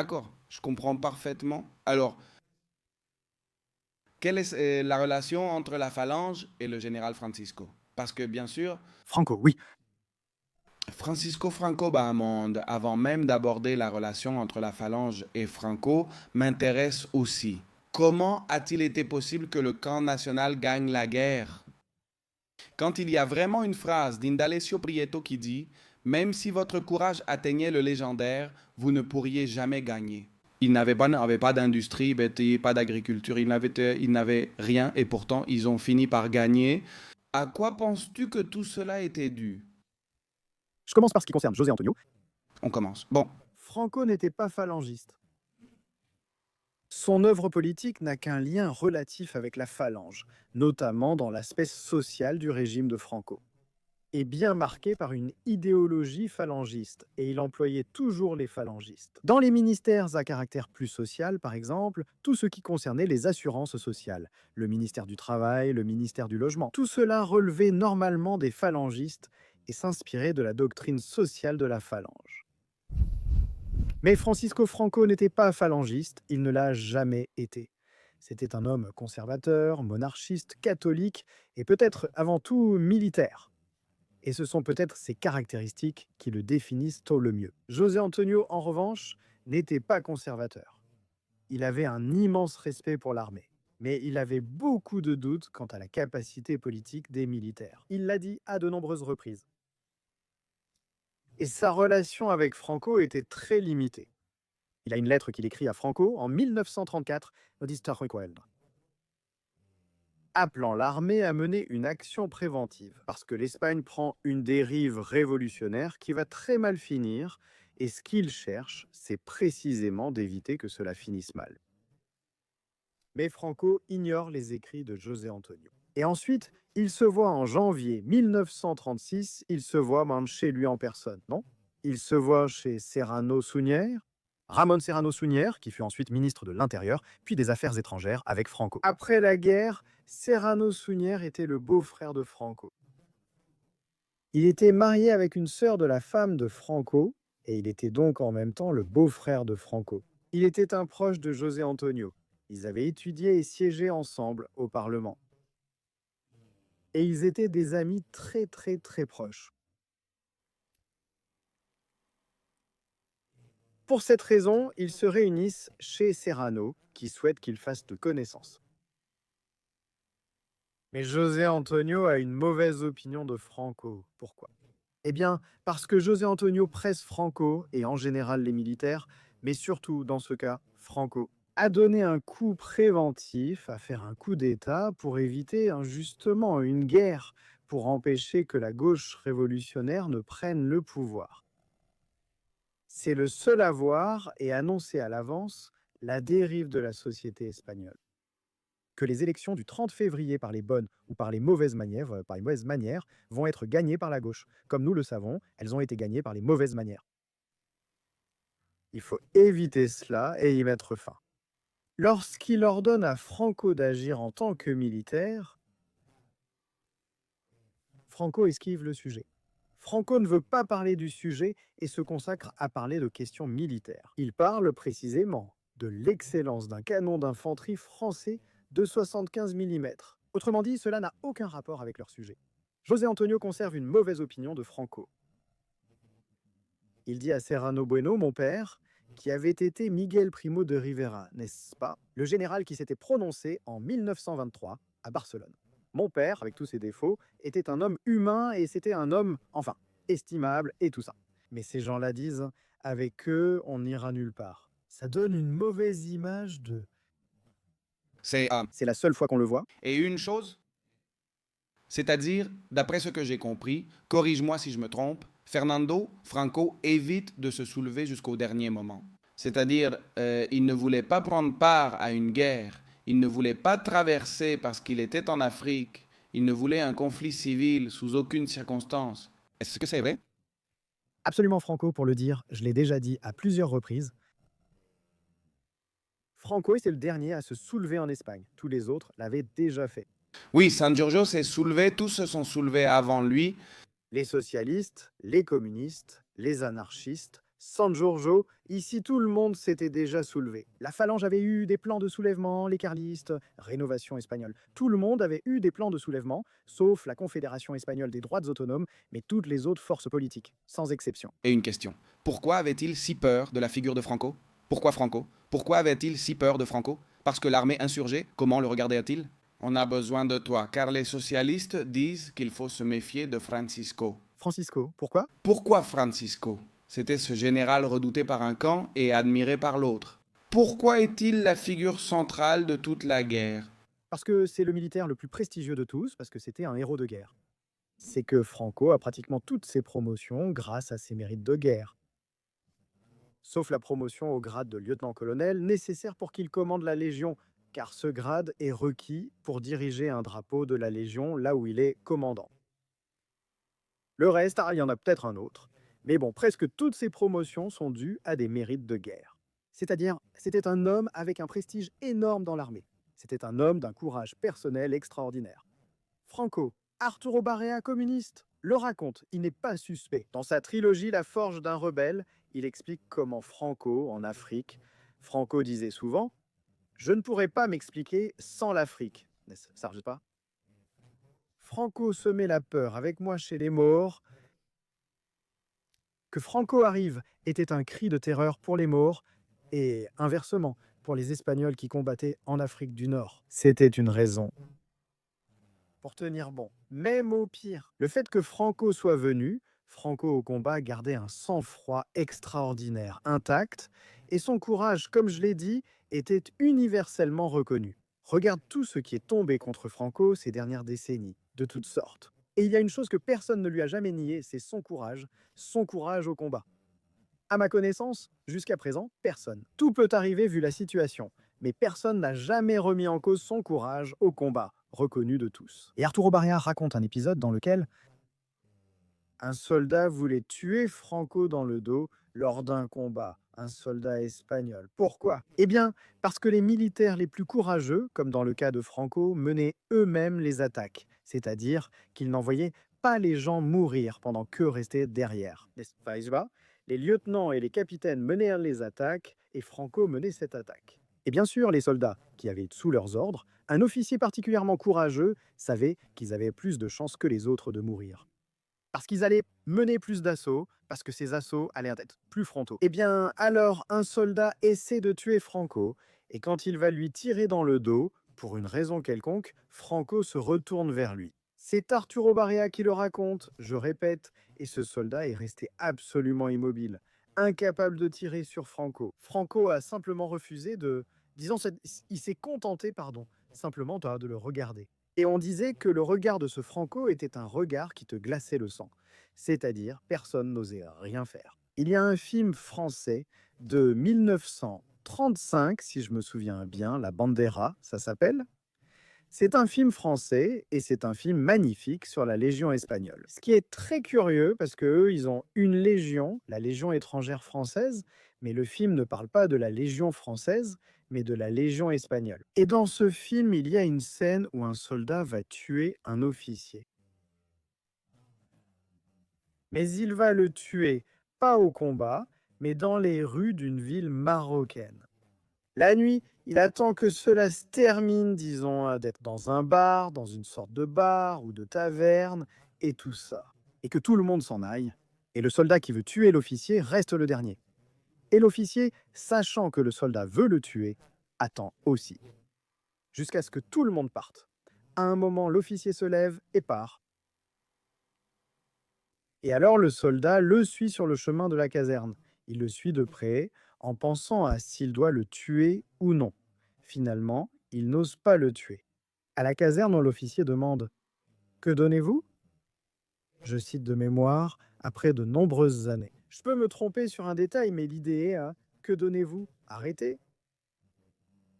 D'accord, je comprends parfaitement. Alors, quelle est la relation entre la phalange et le général Francisco? Parce que bien sûr, Franco, oui. Francisco Franco Bahamonde, avant même d'aborder la relation entre la phalange et Franco, m'intéresse aussi. Comment a-t-il été possible que le camp national gagne la guerre? Quand il y a vraiment une phrase d'Indalecio Prieto qui dit même si votre courage atteignait le légendaire, vous ne pourriez jamais gagner. Ils n'avaient pas d'industrie, pas d'agriculture, ils n'avaient rien et pourtant ils ont fini par gagner. À quoi penses-tu que tout cela était dû? Je commence par ce qui concerne José Antonio. On commence. Bon, Franco n'était pas phalangiste. Son œuvre politique n'a qu'un lien relatif avec la phalange, notamment dans l'aspect social du régime de Franco. Est bien marqué par une idéologie phalangiste, et il employait toujours les phalangistes. Dans les ministères à caractère plus social, par exemple, tout ce qui concernait les assurances sociales, le ministère du Travail, le ministère du Logement, tout cela relevait normalement des phalangistes et s'inspirait de la doctrine sociale de la phalange. Mais Francisco Franco n'était pas phalangiste, il ne l'a jamais été. C'était un homme conservateur, monarchiste, catholique et peut-être avant tout militaire. Et ce sont peut-être ces caractéristiques qui le définissent au le mieux. José Antonio, en revanche, n'était pas conservateur. Il avait un immense respect pour l'armée, mais il avait beaucoup de doutes quant à la capacité politique des militaires. Il l'a dit à de nombreuses reprises. Et sa relation avec Franco était très limitée. Il a une lettre qu'il écrit à Franco en 1934, Odista Recuerdo, appelant l'armée à mener une action préventive, parce que l'Espagne prend une dérive révolutionnaire qui va très mal finir, et ce qu'il cherche, c'est précisément d'éviter que cela finisse mal. Mais Franco ignore les écrits de José Antonio. Et ensuite, il se voit en janvier 1936, il se voit même chez lui en personne, non? Il se voit chez Serrano Suñer, Ramon Serrano Suñer, qui fut ensuite ministre de l'Intérieur, puis des Affaires étrangères avec Franco. Après la guerre, Serrano Suñer était le beau-frère de Franco. Il était marié avec une sœur de la femme de Franco, et il était donc en même temps le beau-frère de Franco. Il était un proche de José Antonio. Ils avaient étudié et siégé ensemble au Parlement. Et ils étaient des amis très très très proches. Pour cette raison, ils se réunissent chez Serrano, qui souhaite qu'ils fassent de connaissance. Mais José Antonio a une mauvaise opinion de Franco. Pourquoi? Eh bien, parce que José Antonio presse Franco, et en général les militaires, mais surtout dans ce cas, Franco, à donner un coup préventif, à faire un coup d'État pour éviter justement une guerre, pour empêcher que la gauche révolutionnaire ne prenne le pouvoir. C'est le seul à voir et annoncer à l'avance la dérive de la société espagnole. Que les élections du 30 février par les bonnes ou par les mauvaises manières vont être gagnées par la gauche. Comme nous le savons, elles ont été gagnées par les mauvaises manières. Il faut éviter cela et y mettre fin. Lorsqu'il ordonne à Franco d'agir en tant que militaire, Franco esquive le sujet. Franco ne veut pas parler du sujet et se consacre à parler de questions militaires. Il parle précisément de l'excellence d'un canon d'infanterie français de 75 mm. Autrement dit, cela n'a aucun rapport avec leur sujet. José Antonio conserve une mauvaise opinion de Franco. Il dit à Serrano Bueno, mon père, qui avait été Miguel Primo de Rivera, n'est-ce pas? Le général qui s'était prononcé en 1923 à Barcelone. Mon père, avec tous ses défauts, était un homme humain et c'était un homme, enfin, estimable et tout ça. Mais ces gens-là disent, avec eux, on n'ira nulle part. Ça donne une mauvaise image de... c'est... C'est la seule fois qu'on le voit. et une chose, c'est-à-dire, d'après ce que j'ai compris, corrige-moi si je me trompe, Fernando Franco évite de se soulever jusqu'au dernier moment. C'est-à-dire, il ne voulait pas prendre part à une guerre, il ne voulait pas traverser parce qu'il était en Afrique, il ne voulait un conflit civil sous aucune circonstance. Est-ce que c'est vrai? Absolument Franco, pour le dire, je l'ai déjà dit à plusieurs reprises. Franco était le dernier à se soulever en Espagne. Tous les autres l'avaient déjà fait. Oui, San Giorgio s'est soulevé, tous se sont soulevés avant lui. Les socialistes, les communistes, les anarchistes, San Giorgio, ici tout le monde s'était déjà soulevé. La Phalange avait eu des plans de soulèvement, les carlistes, rénovation espagnole. Tout le monde avait eu des plans de soulèvement, sauf la Confédération espagnole des droites autonomes, mais toutes les autres forces politiques, sans exception. Et une question. Pourquoi avait-il si peur de la figure de Franco? Pourquoi Franco? Pourquoi avait-il si peur de Franco? Parce que l'armée insurgée, comment le regardait-il? On a besoin de toi, car les socialistes disent qu'il faut se méfier de Francisco. Francisco, pourquoi? Pourquoi Francisco? C'était ce général redouté par un camp et admiré par l'autre. Pourquoi est-il la figure centrale de toute la guerre? Parce que c'est le militaire le plus prestigieux de tous, parce que c'était un héros de guerre. C'est que Franco a pratiquement toutes ses promotions grâce à ses mérites de guerre. Sauf la promotion au grade de lieutenant-colonel, nécessaire pour qu'il commande la Légion, car ce grade est requis pour diriger un drapeau de la Légion là où il est commandant. Le reste, il y en a peut-être un autre, mais bon, presque toutes ces promotions sont dues à des mérites de guerre. C'est-à-dire, c'était un homme avec un prestige énorme dans l'armée. C'était un homme d'un courage personnel extraordinaire. Franco, Arturo Barea communiste, le raconte, il n'est pas suspect. Dans sa trilogie La forge d'un rebelle, il explique comment Franco, en Afrique, Franco disait souvent « Je ne pourrais pas m'expliquer sans l'Afrique ». Ça ne pas? Franco semait la peur avec moi chez les Maures. Que Franco arrive était un cri de terreur pour les Maures et inversement pour les Espagnols qui combattaient en Afrique du Nord. C'était une raison pour tenir bon, même au pire. Le fait que Franco soit venu, Franco au combat gardait un sang-froid extraordinaire, intact, et son courage, comme je l'ai dit, était universellement reconnu. Regarde tout ce qui est tombé contre Franco ces dernières décennies, de toutes sortes. Et il y a une chose que personne ne lui a jamais niée, c'est son courage au combat. À ma connaissance, jusqu'à présent, personne. Tout peut arriver vu la situation, mais personne n'a jamais remis en cause son courage au combat, reconnu de tous. Et Arturo Barea raconte un épisode dans lequel un soldat voulait tuer Franco dans le dos lors d'un combat, un soldat espagnol. Pourquoi? Eh bien, parce que les militaires les plus courageux, comme dans le cas de Franco, menaient eux-mêmes les attaques, c'est-à-dire qu'ils n'envoyaient pas les gens mourir pendant qu'eux restaient derrière. N'est-ce pas? Les lieutenants et les capitaines menèrent les attaques et Franco menait cette attaque. Et bien sûr, les soldats qui avaient sous leurs ordres, un officier particulièrement courageux savait qu'ils avaient plus de chances que les autres de mourir. Parce qu'ils allaient mener plus d'assauts, parce que ces assauts allaient être plus frontaux. Eh bien, alors, un soldat essaie de tuer Franco, et quand il va lui tirer dans le dos, pour une raison quelconque, Franco se retourne vers lui. C'est Arturo Barea qui le raconte, je répète, et ce soldat est resté absolument immobile, incapable de tirer sur Franco. Franco a simplement refusé de... Disons, il s'est contenté, simplement de le regarder. Et on disait que le regard de ce Franco était un regard qui te glaçait le sang. C'est-à-dire, personne n'osait rien faire. Il y a un film français de 1935, si je me souviens bien, La Bandera, ça s'appelle. C'est un film français et c'est un film magnifique sur la Légion espagnole. Ce qui est très curieux parce qu'eux, ils ont une légion, la Légion étrangère française, mais le film ne parle pas de la Légion française, mais de la Légion espagnole. Et dans ce film, il y a une scène où un soldat va tuer un officier. Mais il va le tuer, pas au combat, mais dans les rues d'une ville marocaine. La nuit, il attend que cela se termine, disons, d'être dans un bar, dans une sorte de bar ou de taverne, et tout ça. Et que tout le monde s'en aille. Et le soldat qui veut tuer l'officier reste le dernier. Et l'officier, sachant que le soldat veut le tuer, attend aussi. Jusqu'à ce que tout le monde parte. À un moment, l'officier se lève et part. Et alors le soldat le suit sur le chemin de la caserne. Il le suit de près, en pensant à s'il doit le tuer ou non. Finalement, il n'ose pas le tuer. À la caserne, l'officier demande « Que donnez-vous » Je cite de mémoire, après de nombreuses années. Je peux me tromper sur un détail, mais l'idée est « Que donnez-vous » Arrêtez.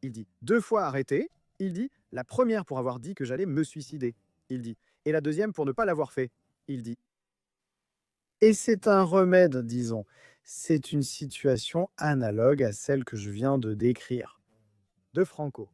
Il dit 2 fois arrêtez. Il dit la première pour avoir dit que j'allais me suicider. Il dit et la deuxième pour ne pas l'avoir fait. Il dit. Et c'est un remède, disons. C'est une situation analogue à celle que je viens de décrire. De Franco.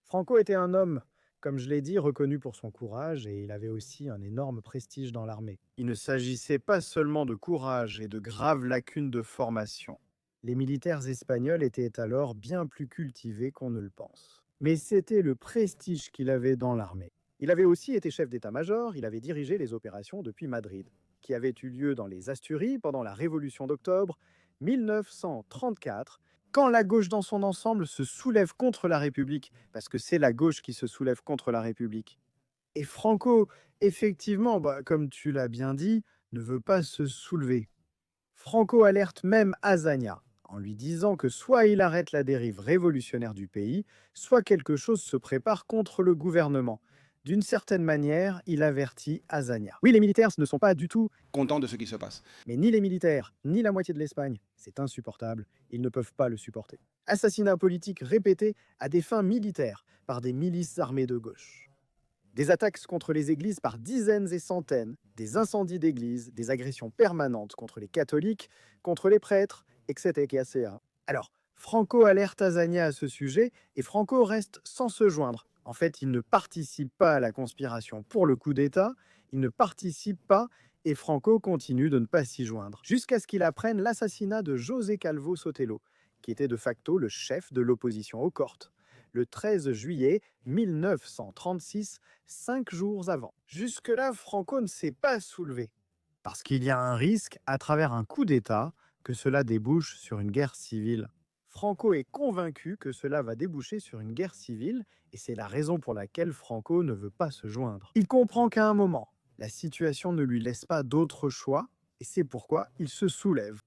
Franco était un homme Comme je l'ai dit, reconnu pour son courage, et il avait aussi un énorme prestige dans l'armée. Il ne s'agissait pas seulement de courage et de graves lacunes de formation. Les militaires espagnols étaient alors bien plus cultivés qu'on ne le pense. Mais c'était le prestige qu'il avait dans l'armée. Il avait aussi été chef d'état-major, il avait dirigé les opérations depuis Madrid, qui avaient eu lieu dans les Asturies pendant la Révolution d'octobre 1934, quand la gauche dans son ensemble se soulève contre la République, parce que c'est la gauche qui se soulève contre la République. Et Franco, effectivement, comme tu l'as bien dit, ne veut pas se soulever. Franco alerte même Azaña en lui disant que soit il arrête la dérive révolutionnaire du pays, soit quelque chose se prépare contre le gouvernement. D'une certaine manière, il avertit Azaña. Oui, les militaires ne sont pas du tout, Content de ce qui se passe. mais ni les militaires, ni la moitié de l'Espagne. C'est insupportable, ils ne peuvent pas le supporter. Assassinats politiques répétés à des fins militaires par des milices armées de gauche. Des attaques contre les églises par dizaines et centaines, des incendies d'églises, des agressions permanentes contre les catholiques, contre les prêtres, etc. Alors, Franco alerte Azaña à ce sujet et Franco reste sans se joindre. En fait, il ne participe pas à la conspiration pour le coup d'État, il ne participe pas et Franco continue de ne pas s'y joindre, jusqu'à ce qu'il apprenne l'assassinat de José Calvo Sotelo, qui était de facto le chef de l'opposition aux Cortes, le 13 juillet 1936, 5 jours avant. Jusque-là, Franco ne s'est pas soulevé, parce qu'il y a un risque, à travers un coup d'État, que cela débouche sur une guerre civile. Franco est convaincu que cela va déboucher sur une guerre civile, et c'est la raison pour laquelle Franco ne veut pas se joindre. Il comprend qu'à un moment, la situation ne lui laisse pas d'autre choix, et c'est pourquoi il se soulève.